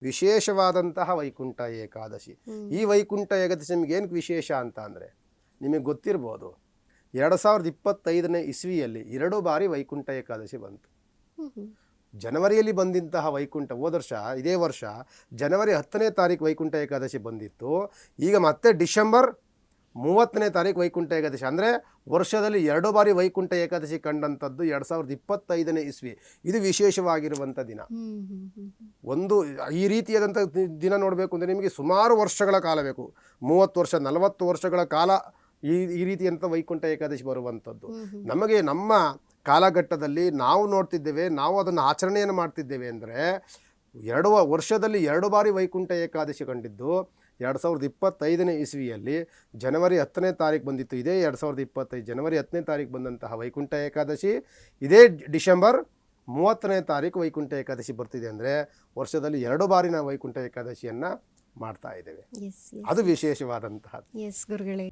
ವಿಶೇಷವಾದಂತಹ ವೈಕುಂಠ ಏಕಾದಶಿ. ಈ ವೈಕುಂಠ ಏಕಾದಶಿ ನಿಮ್ಗೆ ಏನಕ್ಕೆ ವಿಶೇಷ ಅಂತ ಅಂದರೆ, ನಿಮಗೆ ಗೊತ್ತಿರ್ಬೋದು 2025ನೇ ಇಸ್ವಿಯಲ್ಲಿ 2 ಬಾರಿ ವೈಕುಂಠ ಏಕಾದಶಿ ಬಂತು. ಜನವರಿಯಲ್ಲಿ ಬಂದಂತಹ ವೈಕುಂಠ ಹೋದ ವರ್ಷ, ಇದೇ ವರ್ಷ ಜನವರಿ 10ನೇ ತಾರೀಕು ವೈಕುಂಠ ಏಕಾದಶಿ ಬಂದಿತ್ತು. ಈಗ ಮತ್ತೆ ಡಿಸೆಂಬರ್ 30ನೇ ತಾರೀಕು ವೈಕುಂಠ ಏಕಾದಶಿ. ಅಂದರೆ ವರ್ಷದಲ್ಲಿ 2 ಬಾರಿ ವೈಕುಂಠ ಏಕಾದಶಿ ಕಂಡಂಥದ್ದು 2025ನೇ ಇಸ್ವಿ. ಇದು ವಿಶೇಷವಾಗಿರುವಂಥ ದಿನ. ಒಂದು ಈ ರೀತಿಯಾದಂಥ ದಿನ ನೋಡಬೇಕು ಅಂದರೆ ನಿಮಗೆ ಸುಮಾರು ವರ್ಷಗಳ ಕಾಲ ಬೇಕು. 30 ವರ್ಷ 40 ವರ್ಷಗಳ ಕಾಲ ಈ ರೀತಿಯಂಥ ವೈಕುಂಠ ಏಕಾದಶಿ ಬರುವಂಥದ್ದು. ನಮಗೆ ನಮ್ಮ ಕಾಲಘಟ್ಟದಲ್ಲಿ ನಾವು ನೋಡ್ತಿದ್ದೇವೆ, ನಾವು ಅದನ್ನು ಆಚರಣೆಯನ್ನು ಮಾಡ್ತಿದ್ದೇವೆ. ಅಂದರೆ ವರ್ಷದಲ್ಲಿ 2 ಬಾರಿ ವೈಕುಂಠ ಏಕಾದಶಿ ಕಂಡಿದ್ದು 2025ನೇ ಇಸ್ವಿಯಲ್ಲಿ ಜನವರಿ 10ನೇ ತಾರೀಕು ಬಂದಿತ್ತು. ಇದೇ 2025 ಜನವರಿ 10ನೇ ತಾರೀಕು ಬಂದಂತಹ ವೈಕುಂಠ ಏಕಾದಶಿ ಇದೇ ಡಿಸೆಂಬರ್ 30ನೇ ತಾರೀಕು ವೈಕುಂಠ ಏಕಾದಶಿ ಬರ್ತಿದೆ. ಅಂದರೆ ವರ್ಷದಲ್ಲಿ 2 ಬಾರಿ ನಾವು ವೈಕುಂಠ ಏಕಾದಶಿಯನ್ನು ಮಾಡ್ತಾ ಇದ್ದೇವೆ. ಅದು ವಿಶೇಷವಾದಂತಹ. ಎಸ್ ಗುರುಗಳೇ.